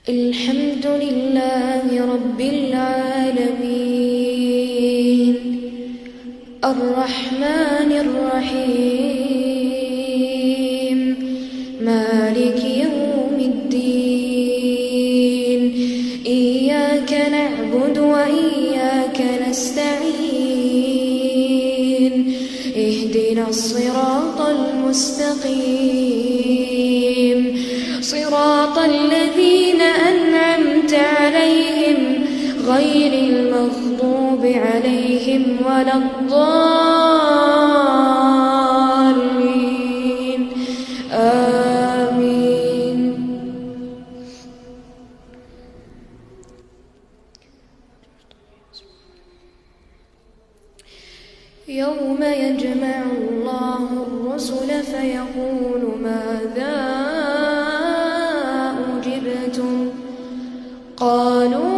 الحمد لله رب العالمين الرحمن الرحيم مالك يوم الدين إياك نعبد وإياك نستعين اهدنا الصراط المستقيم صراط الذين أنعمت عليهم غير المغضوب عليهم ولا الضالين آمين. يوم يجمع الله الرسل فيقول ماذا أجبتم قالوا